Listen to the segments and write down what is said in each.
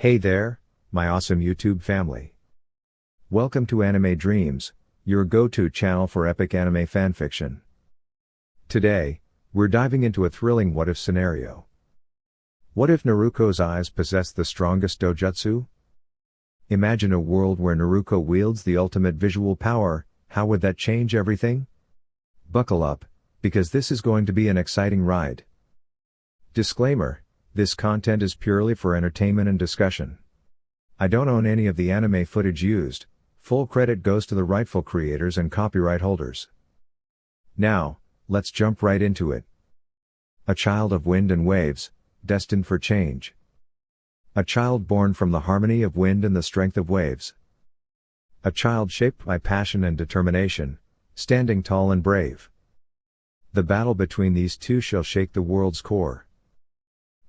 Hey there, my awesome YouTube family. Welcome to Anime Dreams, your go-to channel for epic anime fanfiction. Today, we're diving into a thrilling what-if scenario. What if Naruko's eyes possessed the strongest Dōjutsu? Imagine a world where Naruko wields the ultimate visual power. How would that change everything? Buckle up, because this is going to be an exciting ride. Disclaimer: this content is purely for entertainment and discussion. I don't own any of the anime footage used. Full credit goes to the rightful creators and copyright holders. Now, let's jump right into it. A child of wind and waves, destined for change. A child born from the harmony of wind and the strength of waves. A child shaped by passion and determination, standing tall and brave. The battle between these two shall shake the world's core.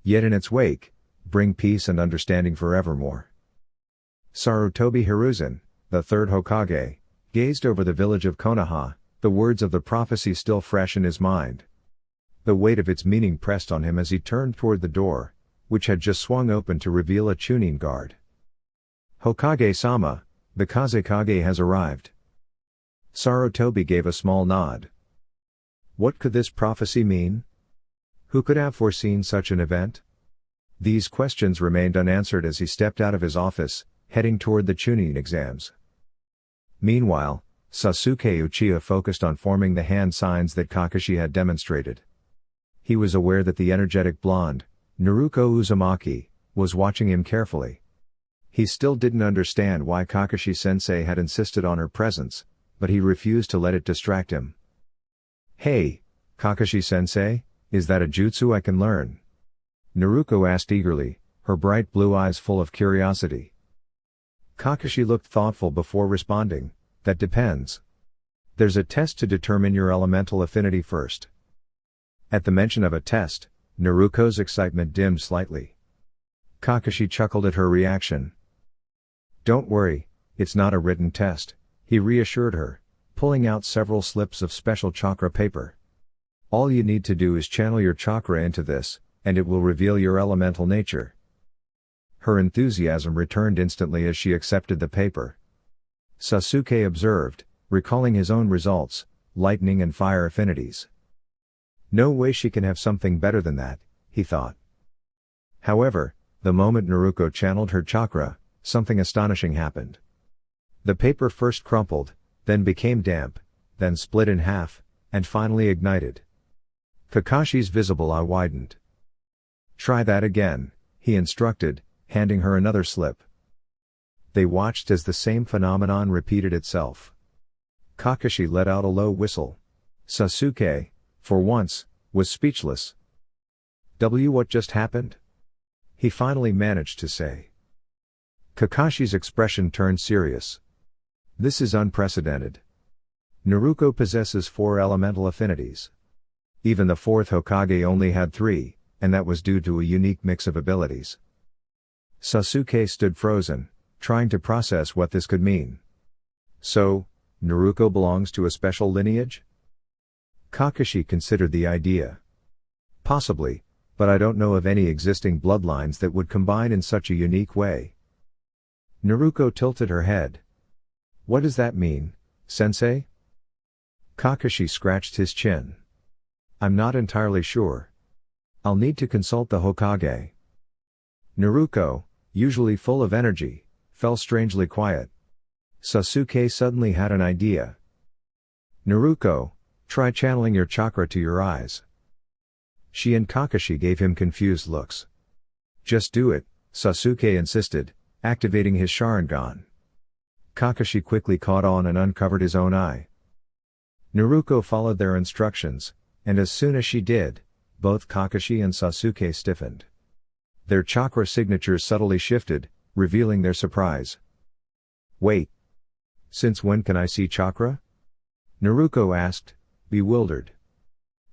Yet in its wake, bring peace and understanding forevermore. Sarutobi Hiruzen, the third Hokage, gazed over the village of Konoha, the words of the prophecy still fresh in his mind. The weight of its meaning pressed on him as he turned toward the door, which had just swung open to reveal a Chunin guard. Hokage-sama, the Kazekage has arrived. Sarutobi gave a small nod. What could this prophecy mean? Who could have foreseen such an event? These questions remained unanswered as he stepped out of his office, heading toward the Chunin exams. Meanwhile, Sasuke Uchiha focused on forming the hand signs that Kakashi had demonstrated. He was aware that the energetic blonde, Naruko Uzumaki, was watching him carefully. He still didn't understand why Kakashi-sensei had insisted on her presence, but he refused to let it distract him. "Hey, Kakashi-sensei, is that a jutsu I can learn?" Naruko asked eagerly, her bright blue eyes full of curiosity. Kakashi looked thoughtful before responding, "That depends. There's a test to determine your elemental affinity first." At the mention of a test, Naruko's excitement dimmed slightly. Kakashi chuckled at her reaction. "Don't worry, it's not a written test," he reassured her, pulling out several slips of special chakra paper. "All you need to do is channel your chakra into this, and it will reveal your elemental nature." Her enthusiasm returned instantly as she accepted the paper. Sasuke observed, recalling his own results, lightning and fire affinities. No way she can have something better than that, he thought. However, the moment Naruko channeled her chakra, something astonishing happened. The paper first crumpled, then became damp, then split in half, and finally ignited. Kakashi's visible eye widened. "Try that again," he instructed, handing her another slip. They watched as the same phenomenon repeated itself. Kakashi let out a low whistle. Sasuke, for once, was speechless. What just happened?" he finally managed to say. Kakashi's expression turned serious. "This is unprecedented. Naruko possesses 4 elemental affinities. Even the 4th Hokage only had 3, and that was due to a unique mix of abilities." Sasuke stood frozen, trying to process what this could mean. "So, Naruko belongs to a special lineage?" Kakashi considered the idea. "Possibly, but I don't know of any existing bloodlines that would combine in such a unique way." Naruko tilted her head. "What does that mean, sensei?" Kakashi scratched his chin. "I'm not entirely sure. I'll need to consult the Hokage." Naruko, usually full of energy, fell strangely quiet. Sasuke suddenly had an idea. "Naruko, try channeling your chakra to your eyes." She and Kakashi gave him confused looks. "Just do it," Sasuke insisted, activating his Sharingan. Kakashi quickly caught on and uncovered his own eye. Naruko followed their instructions, and as soon as she did, both Kakashi and Sasuke stiffened. Their chakra signatures subtly shifted, revealing their surprise. "Wait. Since when can I see chakra?" Naruko asked, bewildered.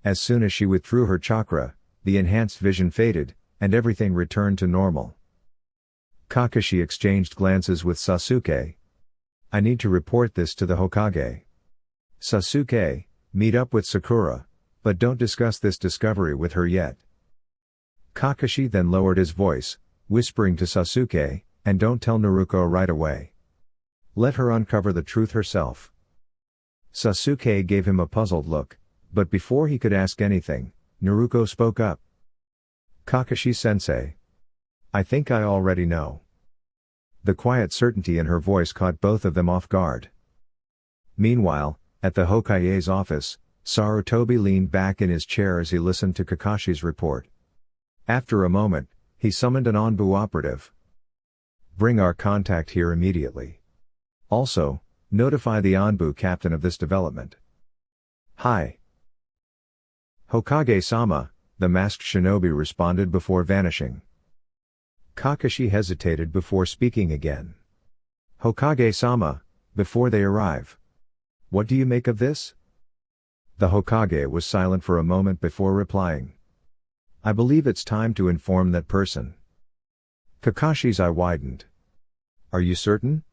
As soon as she withdrew her chakra, the enhanced vision faded, and everything returned to normal. Kakashi exchanged glances with Sasuke. "I need to report this to the Hokage." "Sasuke, meet up with Sakura, but don't discuss this discovery with her yet." Kakashi then lowered his voice, whispering to Sasuke, "And don't tell Naruko right away. Let her uncover the truth herself." Sasuke gave him a puzzled look, but before he could ask anything, Naruko spoke up. "Kakashi-sensei. I think I already know." The quiet certainty in her voice caught both of them off guard. Meanwhile, at the Hokage's office, Sarutobi leaned back in his chair as he listened to Kakashi's report. After a moment, he summoned an Anbu operative. "Bring our contact here immediately. Also, notify the Anbu captain of this development." "Hi." "Hokage-sama," the masked shinobi responded before vanishing. Kakashi hesitated before speaking again. "Hokage-sama, before they arrive. What do you make of this?" The Hokage was silent for a moment before replying. "I believe it's time to inform that person." Kakashi's eye widened. "Are you certain?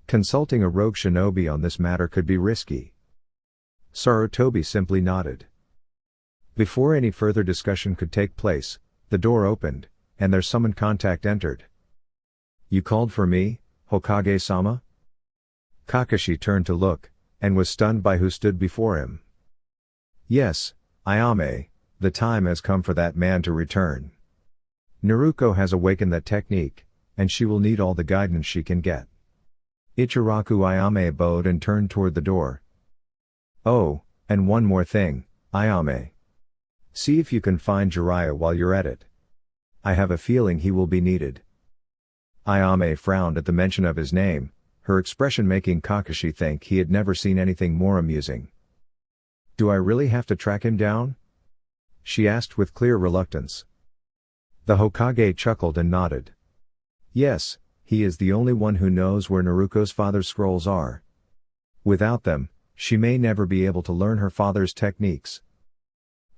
Consulting a rogue shinobi on this matter could be risky." Sarutobi simply nodded. Before any further discussion could take place, the door opened, and their summoned contact entered. "You called for me, Hokage-sama?" Kakashi turned to look, and was stunned by who stood before him. "Yes, Ayame, the time has come for that man to return. Naruko has awakened that technique, and she will need all the guidance she can get." Ichiraku Ayame bowed and turned toward the door. "Oh, and one more thing, Ayame. See if you can find Jiraiya while you're at it. I have a feeling he will be needed." Ayame frowned at the mention of his name, her expression making Kakashi think he had never seen anything more amusing. "Do I really have to track him down?" she asked with clear reluctance. The Hokage chuckled and nodded. "Yes, he is the only one who knows where Naruko's father's scrolls are. Without them, she may never be able to learn her father's techniques."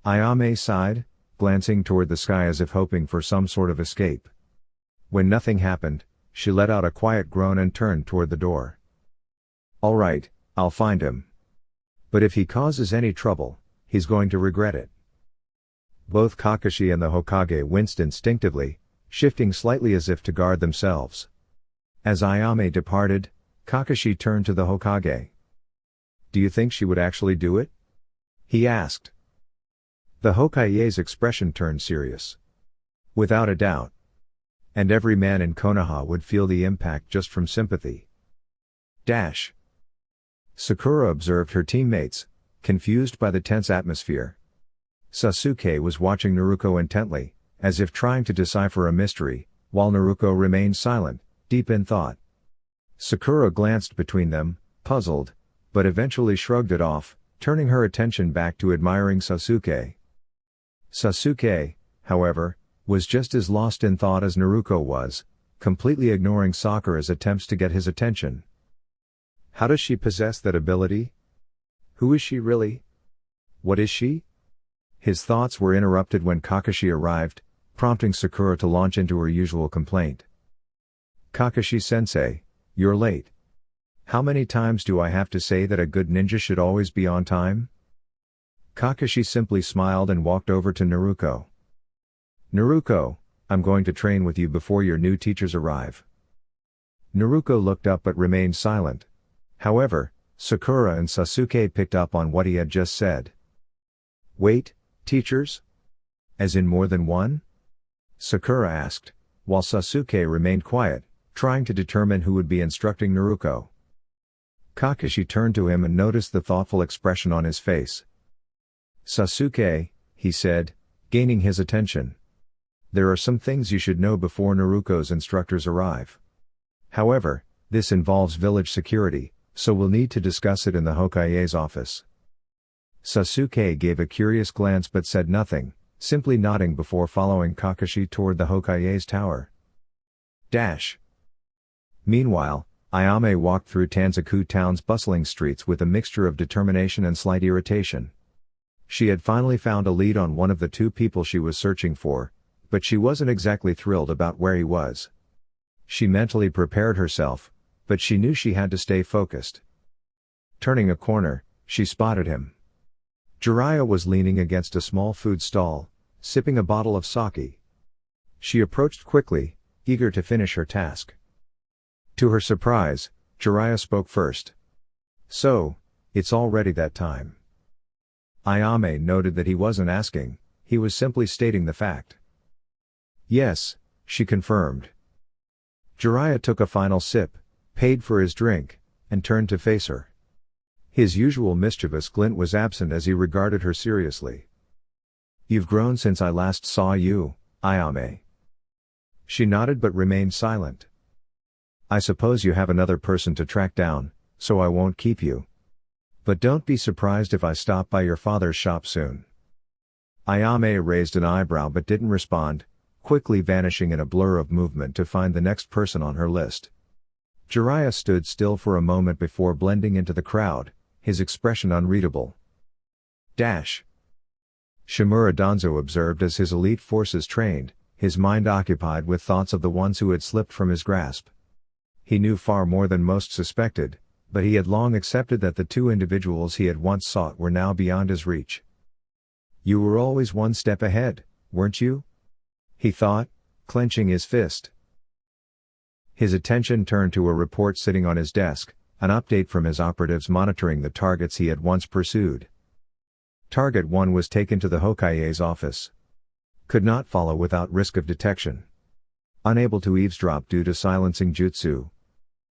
Ayame sighed, glancing toward the sky as if hoping for some sort of escape. When nothing happened, she let out a quiet groan and turned toward the door. "All right, I'll find him. But if he causes any trouble, he's going to regret it." Both Kakashi and the Hokage winced instinctively, shifting slightly as if to guard themselves. As Ayame departed, Kakashi turned to the Hokage. "Do you think she would actually do it?" he asked. The Hokage's expression turned serious. "Without a doubt. And every man in Konoha would feel the impact just from sympathy." Sakura observed her teammates, confused by the tense atmosphere. Sasuke was watching Naruko intently, as if trying to decipher a mystery, while Naruko remained silent, deep in thought. Sakura glanced between them, puzzled, but eventually shrugged it off, turning her attention back to admiring Sasuke. Sasuke, however, was just as lost in thought as Naruko was, completely ignoring Sakura's attempts to get his attention. How does she possess that ability? Who is she really? What is she? His thoughts were interrupted when Kakashi arrived, prompting Sakura to launch into her usual complaint. "Kakashi-sensei, you're late. How many times do I have to say that a good ninja should always be on time?" Kakashi simply smiled and walked over to Naruko. "Naruko, I'm going to train with you before your new teachers arrive." Naruko looked up but remained silent. However, Sakura and Sasuke picked up on what he had just said. "Wait, teachers? As in more than one?" Sakura asked, while Sasuke remained quiet, trying to determine who would be instructing Naruko. Kakashi turned to him and noticed the thoughtful expression on his face. "Sasuke," he said, gaining his attention. "There are some things you should know before Naruko's instructors arrive. However, this involves village security, so we'll need to discuss it in the Hokage's office." Sasuke gave a curious glance but said nothing, simply nodding before following Kakashi toward the Hokage's tower. Meanwhile, Ayame walked through Tanzaku town's bustling streets with a mixture of determination and slight irritation. She had finally found a lead on one of the two people she was searching for, but she wasn't exactly thrilled about where he was. She mentally prepared herself, but she knew she had to stay focused. Turning a corner, she spotted him. Jiraiya was leaning against a small food stall, sipping a bottle of sake. She approached quickly, eager to finish her task. To her surprise, Jiraiya spoke first. "So, it's already that time." Ayame noted that he wasn't asking, he was simply stating the fact. "Yes," she confirmed. Jiraiya took a final sip, paid for his drink, and turned to face her. His usual mischievous glint was absent as he regarded her seriously. "You've grown since I last saw you, Ayame." She nodded but remained silent. "I suppose you have another person to track down, so I won't keep you. But don't be surprised if I stop by your father's shop soon." Ayame raised an eyebrow but didn't respond, quickly vanishing in a blur of movement to find the next person on her list. Jiraiya stood still for a moment before blending into the crowd, his expression unreadable. Shimura Danzo observed as his elite forces trained, his mind occupied with thoughts of the ones who had slipped from his grasp. He knew far more than most suspected, but he had long accepted that the two individuals he had once sought were now beyond his reach. "You were always one step ahead, weren't you?" he thought, clenching his fist. His attention turned to a report sitting on his desk, an update from his operatives monitoring the targets he had once pursued. Target 1 was taken to the Hokage's office. Could not follow without risk of detection. Unable to eavesdrop due to silencing jutsu.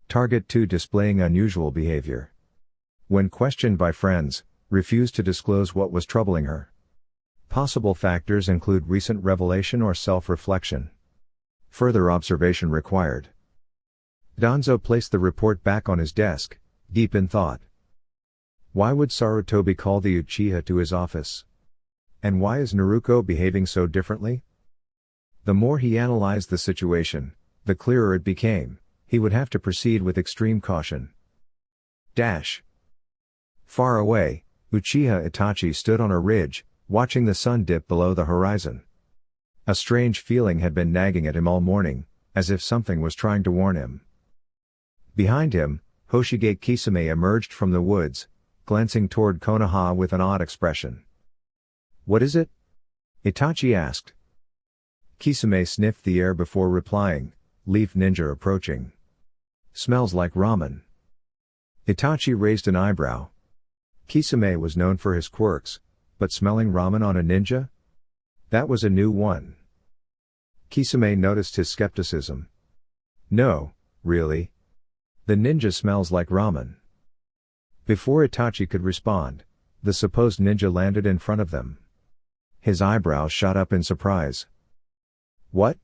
Target 2 displaying unusual behavior. When questioned by friends, refused to disclose what was troubling her. Possible factors include recent revelation or self-reflection. Further observation required. Danzo placed the report back on his desk, deep in thought. Why would Sarutobi call the Uchiha to his office? And why is Naruko behaving so differently? The more he analyzed the situation, the clearer it became, he would have to proceed with extreme caution. Far away, Uchiha Itachi stood on a ridge, watching the sun dip below the horizon. A strange feeling had been nagging at him all morning, as if something was trying to warn him. Behind him, Hoshige Kisame emerged from the woods, glancing toward Konoha with an odd expression. "What is it?" Itachi asked. Kisame sniffed the air before replying, "Leaf ninja approaching. Smells like ramen." Itachi raised an eyebrow. Kisame was known for his quirks, but smelling ramen on a ninja? That was a new one. Kisame noticed his skepticism. "No, really. The ninja smells like ramen." Before Itachi could respond, the supposed ninja landed in front of them. His eyebrows shot up in surprise. "What?"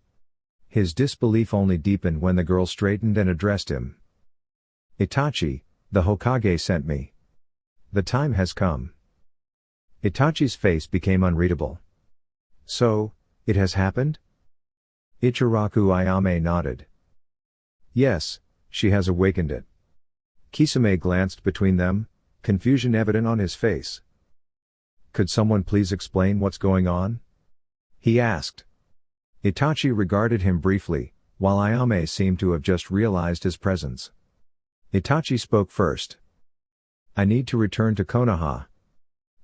His disbelief only deepened when the girl straightened and addressed him. "Itachi, the Hokage sent me. The time has come." Itachi's face became unreadable. "So, it has happened?" Ichiraku Ayame nodded. "Yes, she has awakened it." Kisame glanced between them, confusion evident on his face. "Could someone please explain what's going on?" he asked. Itachi regarded him briefly, while Ayame seemed to have just realized his presence. Itachi spoke first. "I need to return to Konoha.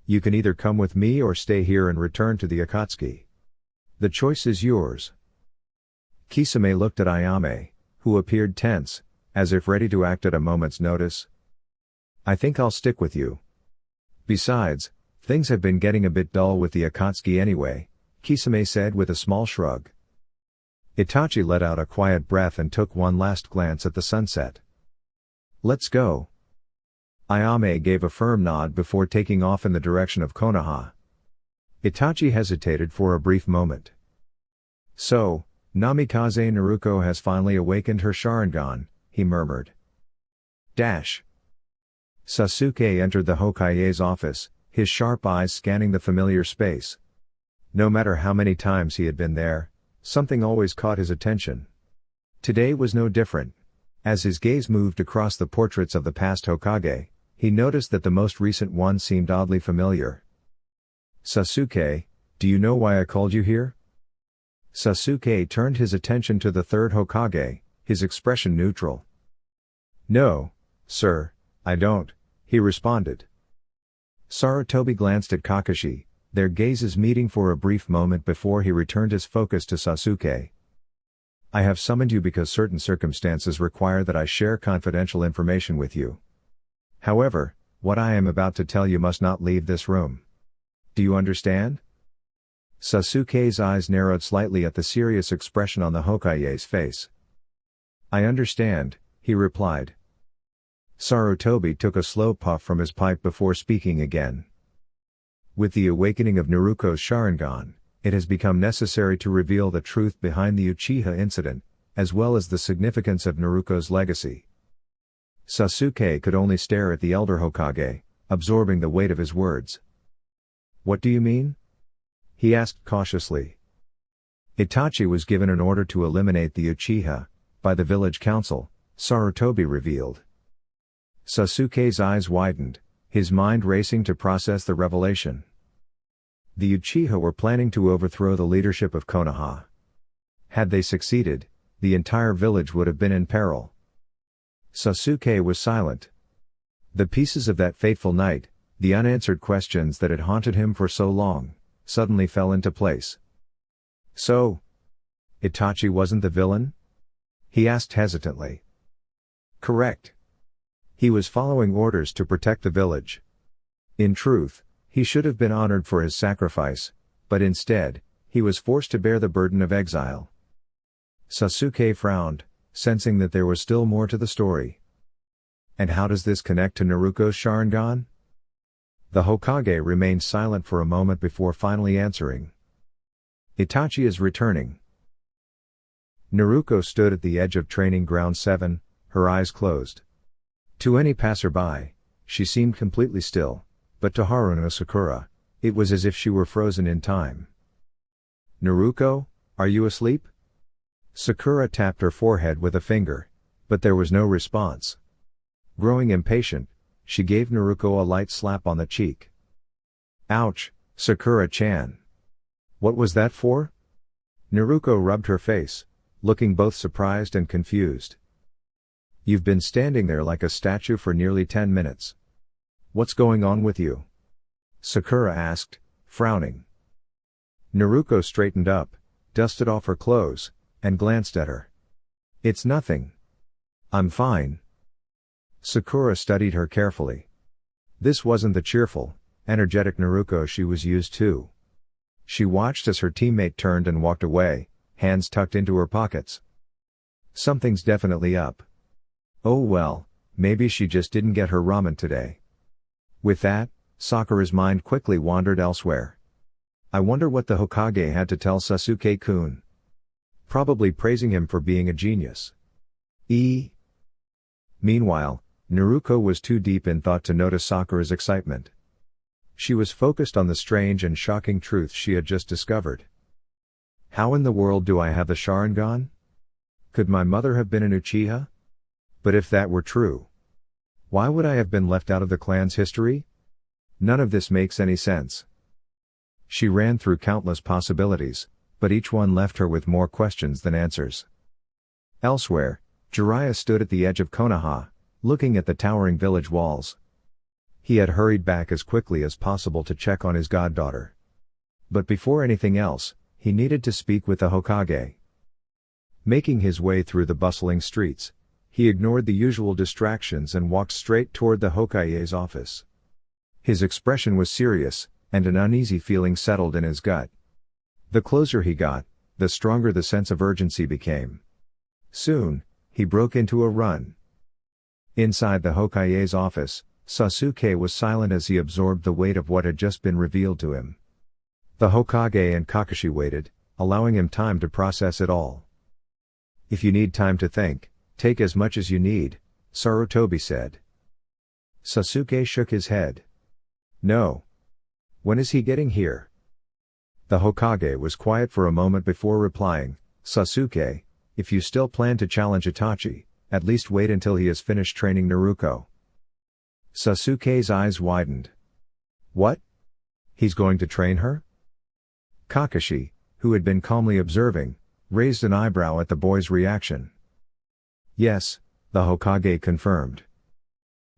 You can either come with me or stay here and return to the Akatsuki. The choice is yours." Kisame looked at Ayame, who appeared tense, as if ready to act at a moment's notice. "I think I'll stick with you. Besides, things have been getting a bit dull with the Akatsuki anyway," Kisame said with a small shrug. Itachi let out a quiet breath and took one last glance at the sunset. "Let's go." Ayame gave a firm nod before taking off in the direction of Konoha. Itachi hesitated for a brief moment. "So, Namikaze Naruko has finally awakened her Sharingan," he murmured. Sasuke entered the Hokage's office, his sharp eyes scanning the familiar space. No matter how many times he had been there, something always caught his attention. Today was no different. As his gaze moved across the portraits of the past Hokage, he noticed that the most recent one seemed oddly familiar. "Sasuke, do you know why I called you here?" Sasuke turned his attention to the third Hokage, his expression neutral. "No, sir, I don't," he responded. Sarutobi glanced at Kakashi, their gazes meeting for a brief moment before he returned his focus to Sasuke. I have summoned you because certain circumstances require that I share confidential information with you. However, what I am about to tell you must not leave this room. Do you understand? Sasuke's eyes narrowed slightly at the serious expression on the Hokage's face. I understand, he replied. Sarutobi took a slow puff from his pipe before speaking again. With the awakening of Naruko's Sharingan, it has become necessary to reveal the truth behind the Uchiha incident, as well as the significance of Naruko's legacy. Sasuke could only stare at the elder Hokage, absorbing the weight of his words. What do you mean? He asked cautiously. Itachi was given an order to eliminate the Uchiha, by the village council, Sarutobi revealed. Sasuke's eyes widened, his mind racing to process the revelation. The Uchiha were planning to overthrow the leadership of Konoha. Had they succeeded, the entire village would have been in peril. Sasuke was silent. The pieces of that fateful night, the unanswered questions that had haunted him for so long, suddenly fell into place. So, Itachi wasn't the villain? He asked hesitantly. Correct. He was following orders to protect the village. In truth, he should have been honored for his sacrifice, but instead, he was forced to bear the burden of exile. Sasuke frowned, sensing that there was still more to the story. And how does this connect to Naruko's Sharingan? The Hokage remained silent for a moment before finally answering. Itachi is returning. Naruko stood at the edge of Training Ground 7, her eyes closed. To any passerby, she seemed completely still, but to Haruno Sakura, it was as if she were frozen in time. Naruko, are you asleep? Sakura tapped her forehead with a finger, but there was no response. Growing impatient, she gave Naruko a light slap on the cheek. Ouch, Sakura-chan. What was that for? Naruko rubbed her face, looking both surprised and confused. You've been standing there like a statue for nearly 10 minutes. What's going on with you? Sakura asked, frowning. Naruko straightened up, dusted off her clothes, and glanced at her. It's nothing. I'm fine. Sakura studied her carefully. This wasn't the cheerful, energetic Naruko she was used to. She watched as her teammate turned and walked away, hands tucked into her pockets. Something's definitely up. Oh well, maybe she just didn't get her ramen today. With that, Sakura's mind quickly wandered elsewhere. I wonder what the Hokage had to tell Sasuke-kun. Probably praising him for being a genius. Meanwhile, Naruko was too deep in thought to notice Sakura's excitement. She was focused on the strange and shocking truth she had just discovered. How in the world do I have the Sharingan? Could my mother have been an Uchiha? But if that were true, why would I have been left out of the clan's history? None of this makes any sense. She ran through countless possibilities, but each one left her with more questions than answers. Elsewhere, Jiraiya stood at the edge of Konoha, looking at the towering village walls. He had hurried back as quickly as possible to check on his goddaughter. But before anything else, he needed to speak with the Hokage. Making his way through the bustling streets, he ignored the usual distractions and walked straight toward the Hokage's office. His expression was serious, and an uneasy feeling settled in his gut. The closer he got, the stronger the sense of urgency became. Soon, he broke into a run. Inside the Hokage's office, Sasuke was silent as he absorbed the weight of what had just been revealed to him. The Hokage and Kakashi waited, allowing him time to process it all. If you need time to think, take as much as you need, Sarutobi said. Sasuke shook his head. No. When is he getting here? The Hokage was quiet for a moment before replying, Sasuke, if you still plan to challenge Itachi, at least wait until he has finished training Naruko. Sasuke's eyes widened. What? He's going to train her? Kakashi, who had been calmly observing, raised an eyebrow at the boy's reaction. Yes, the Hokage confirmed.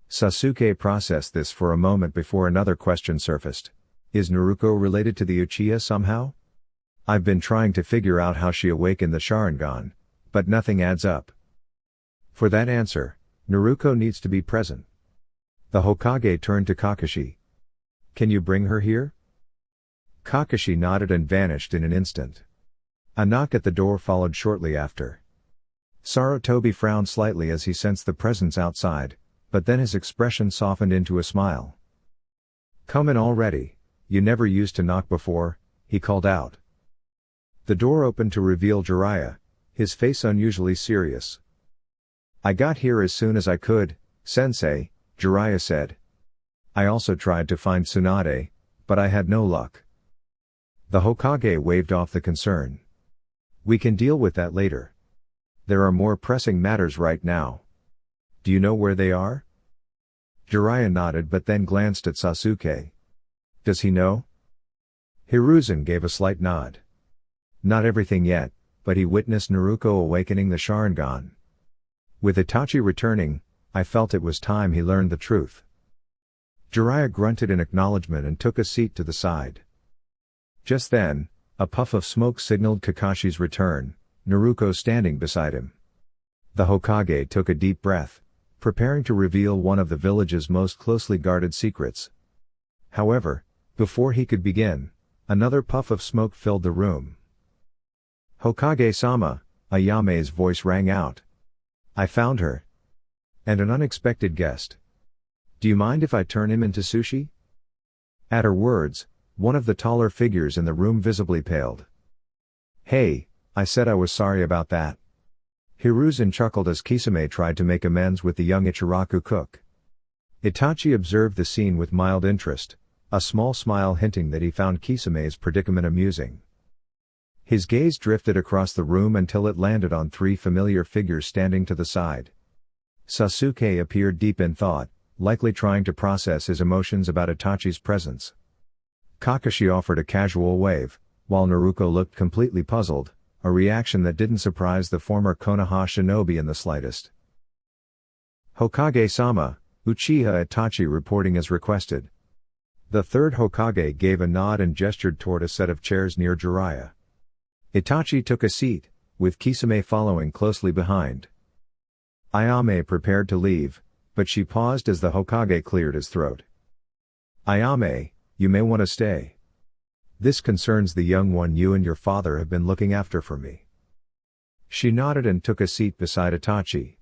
Sasuke processed this for a moment before another question surfaced. Is Naruko related to the Uchiha somehow? I've been trying to figure out how she awakened the Sharingan, But nothing adds up. For that answer, Naruko needs to be present. The Hokage turned to Kakashi. Can you bring her here? Kakashi nodded and vanished in an instant. A knock at the door followed shortly after. Sarutobi frowned slightly as he sensed the presence outside, but then his expression softened into a smile. Come in already, you never used to knock before, he called out. The door opened to reveal Jiraiya, his face unusually serious. I got here as soon as I could, sensei, Jiraiya said. I also tried to find Tsunade, but I had no luck. The Hokage waved off the concern. We can deal with that later. There are more pressing matters right now. Do you know where they are? Jiraiya nodded but then glanced at Sasuke. Does he know? Hiruzen gave a slight nod. Not everything yet, but he witnessed Naruko awakening the Sharingan. With Itachi returning, I felt it was time he learned the truth. Jiraiya grunted in acknowledgement and took a seat to the side. Just then, a puff of smoke signaled Kakashi's return, Naruko standing beside him. The Hokage took a deep breath, preparing to reveal one of the village's most closely guarded secrets. However, before he could begin, another puff of smoke filled the room. Hokage-sama, Ayame's voice rang out. I found her. And an unexpected guest. Do you mind if I turn him into sushi? At her words, one of the taller figures in the room visibly paled. Hey, I said I was sorry about that. Hiruzen chuckled as Kisame tried to make amends with the young Ichiraku cook. Itachi observed the scene with mild interest, a small smile hinting that he found Kisame's predicament amusing. His gaze drifted across the room until it landed on three familiar figures standing to the side. Sasuke appeared deep in thought, likely trying to process his emotions about Itachi's presence. Kakashi offered a casual wave, while Naruko looked completely puzzled, a reaction that didn't surprise the former Konoha shinobi in the slightest. Hokage-sama, Uchiha Itachi reporting as requested. The third Hokage gave a nod and gestured toward a set of chairs near Jiraiya. Itachi took a seat, with Kisame following closely behind. Ayame prepared to leave, but she paused as the Hokage cleared his throat. Ayame, you may want to stay. This concerns the young one you and your father have been looking after for me. She nodded and took a seat beside Itachi.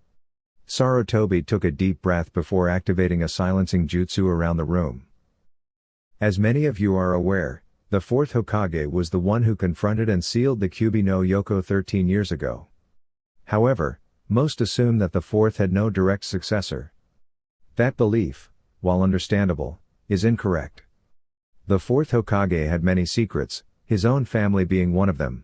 Sarutobi took a deep breath before activating a silencing jutsu around the room. As many of you are aware, the fourth Hokage was the one who confronted and sealed the Kyuubi no Yoko 13 years ago. However, most assume that the fourth had no direct successor. That belief, while understandable, is incorrect. The fourth Hokage had many secrets, his own family being one of them.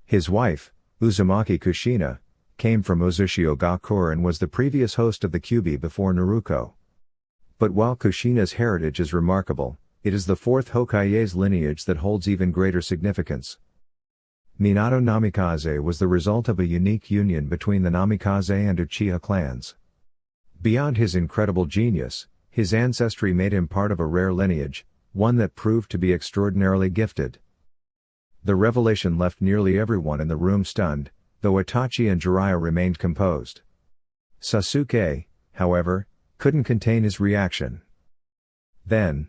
His wife, Uzumaki Kushina, came from Uzushio Gakure and was the previous host of the Kyuubi before Naruko. But while Kushina's heritage is remarkable, it is the fourth Hokage's lineage that holds even greater significance. Minato Namikaze was the result of a unique union between the Namikaze and Uchiha clans. Beyond his incredible genius, his ancestry made him part of a rare lineage, one that proved to be extraordinarily gifted. The revelation left nearly everyone in the room stunned, though Itachi and Jiraiya remained composed. Sasuke, however, couldn't contain his reaction. Then,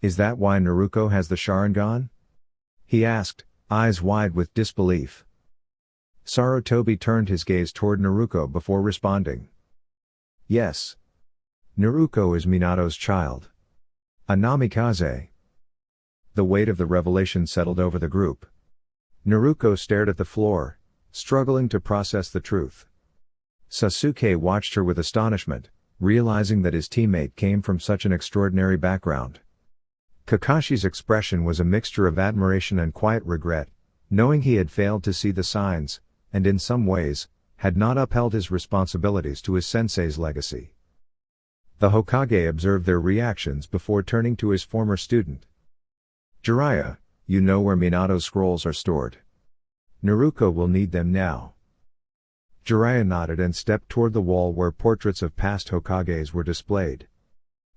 is that why Naruko has the Sharingan? He asked, eyes wide with disbelief. Sarutobi turned his gaze toward Naruko before responding. Yes. Naruko is Minato's child. A Namikaze. The weight of the revelation settled over the group. Naruko stared at the floor, struggling to process the truth. Sasuke watched her with astonishment, realizing that his teammate came from such an extraordinary background. Kakashi's expression was a mixture of admiration and quiet regret, knowing he had failed to see the signs, and in some ways, had not upheld his responsibilities to his sensei's legacy. The Hokage observed their reactions before turning to his former student. Jiraiya, you know where Minato's scrolls are stored. Naruko will need them now. Jiraiya nodded and stepped toward the wall where portraits of past Hokages were displayed.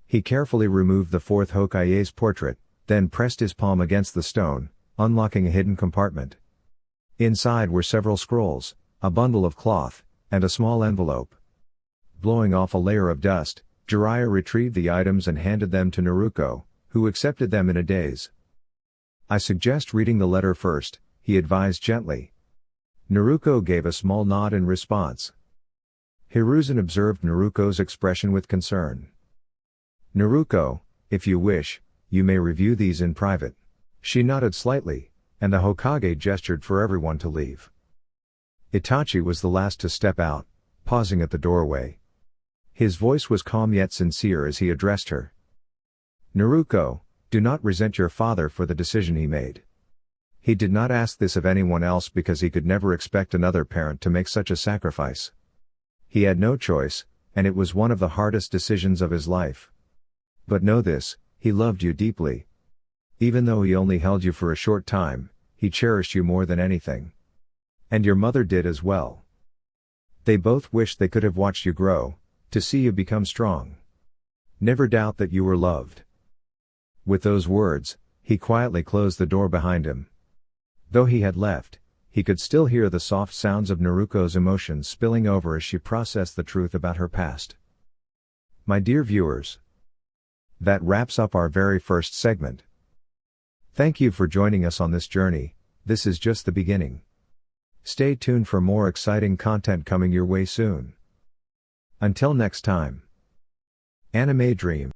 He carefully removed the fourth Hokage's portrait, then pressed his palm against the stone, unlocking a hidden compartment. Inside were several scrolls, a bundle of cloth, and a small envelope. Blowing off a layer of dust, Jiraiya retrieved the items and handed them to Naruko, who accepted them in a daze. "I suggest reading the letter first," he advised gently. Naruko gave a small nod in response. Hiruzen observed Naruko's expression with concern. "Naruko, if you wish, you may review these in private." She nodded slightly, and the Hokage gestured for everyone to leave. Itachi was the last to step out, pausing at the doorway. His voice was calm yet sincere as he addressed her. "Naruko, do not resent your father for the decision he made. He did not ask this of anyone else because he could never expect another parent to make such a sacrifice. He had no choice, and it was one of the hardest decisions of his life. But know this, he loved you deeply. Even though he only held you for a short time, he cherished you more than anything. And your mother did as well. They both wished they could have watched you grow, to see you become strong. Never doubt that you were loved." With those words, he quietly closed the door behind him. Though he had left, he could still hear the soft sounds of Naruko's emotions spilling over as she processed the truth about her past. My dear viewers, that wraps up our very first segment. Thank you for joining us on this journey. This is just the beginning. Stay tuned for more exciting content coming your way soon. Until next time. Anime Dream.